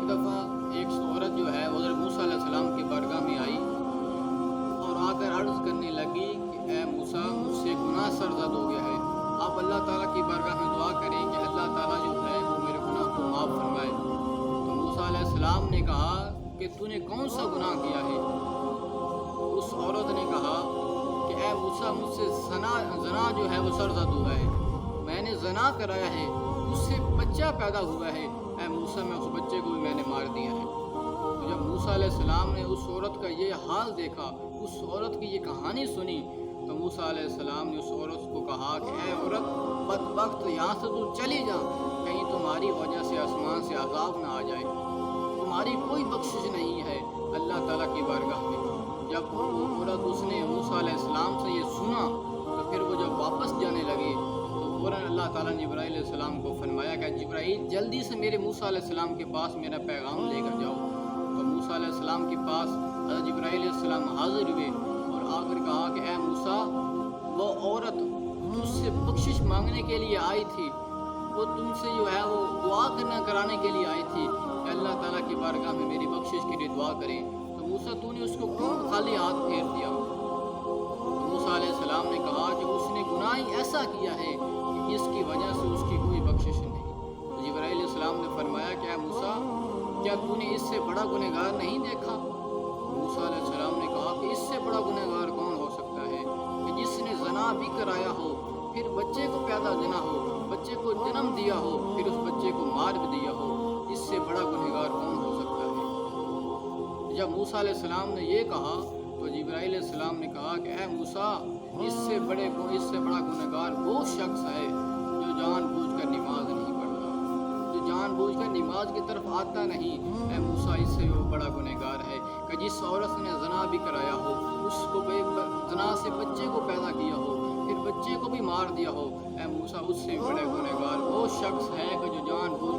दफ़ा एक औरत जो है हज़रत मूसा अलैहिस्सलाम की बारगाह में आई और आकर अर्ज़ करने लगी कि ए मूसा, मुझसे गुनाह सरज़द हो गया है। आप अल्लाह ताला की बारगाह में दुआ करें कि अल्लाह ताला जो है वो मेरे गुनाह को माफ़ फरमाए। तो मूसा अलैहिस्सलाम ने कहा कि तूने कौन सा गुनाह किया है? उस औरत ने कहा कि ए मूसा, मुझसे ज़ना जो है वो सरज़द हुआ है, मैंने ज़ना कराया है, उससे बच्चा पैदा हुआ है। ए मूसा, मैं उस बच्चे को भी मैंने मार दिया है। तो जब मूसा अलैहिस्सलाम ने उस औरत का ये हाल देखा, उस औरत की ये कहानी सुनी, तो मूसा अलैहिस्सलाम ने उस औरत को कहा कि ए औरत बदबख्त, यहाँ से तू चली जा, कहीं तुम्हारी वजह से आसमान से अज़ाब ना आ जाए। तुम्हारी कोई बख्शिश नहीं है अल्लाह ताला की बारगाह में। जब वो औरत उसने मूसा अलैहिस्सलाम से ये सुना, तो फिर वो जब वापस जाने लगे तो फ़ौरन अल्लाह ताला ने जिब्राईल अलैहिस्सलाम को फरमाया कि जिब्राईल, जल्दी से मेरे मूसा अलैहिस्सलाम के पास मेरा पैगाम लेकर जाओ। तो मूसा अलैहिस्सलाम के पास हज़रत जिब्राईल अलैहिस्सलाम हाज़िर हुए और आकर कहा कि ए मूसा, वो औरत तुझसे बख्शिश मांगने के लिए आई थी, वो तुमसे जो है वो दुआ कराने के लिए आई थी कि अल्लाह ताला की बारगाह में मेरी बख्शिश के लिए दुआ करें। तो मूसा, तूने उसको क्यों खाली हाथ फेर दिया? तो मूसा अलैहिस्सलाम ने कहा कि उसने गुनाह ही ऐसा किया है कि इसकी वजह से उसकी कोई बख्शिश नहीं। तो जिब्राईल अलैहिस्सलाम ने फरमाया कि मूसा, क्या तूने इससे बड़ा गुनहगार नहीं देखा? मूसा अलैहिस्सलाम ने कहा कि इससे बड़ा गुनहगार कौन हो सकता है कि जिसने ज़ना भी कराया हो, फिर बच्चे को पैदा देना हो, बच्चे को जन्म दिया हो, फिर उस बच्चे को मार भी दिया हो। इससे बड़ा गुनहगार कौन हो सकता है? जब मूसा अलैहिस्सलाम ने ये कहा तो जिब्राईल अलैहिस्सलाम ने कहा कि ए मूसा, इससे बड़ा गुनहगार वो शख्स है जो जानबूझकर नमाज नहीं पढ़ता, जो जानबूझकर नमाज की तरफ आता नहीं। ए मूसा, इससे वो बड़ा गुनहगार है कि जिस औरत ने ज़ना भी कराया हो, उसको ज़ना से बच्चे को पैदा किया हो, फिर बच्चे को भी मार दिया हो। ए मूसा, उससे बड़े गुनहगार वो शख्स है कि जो जानबूझ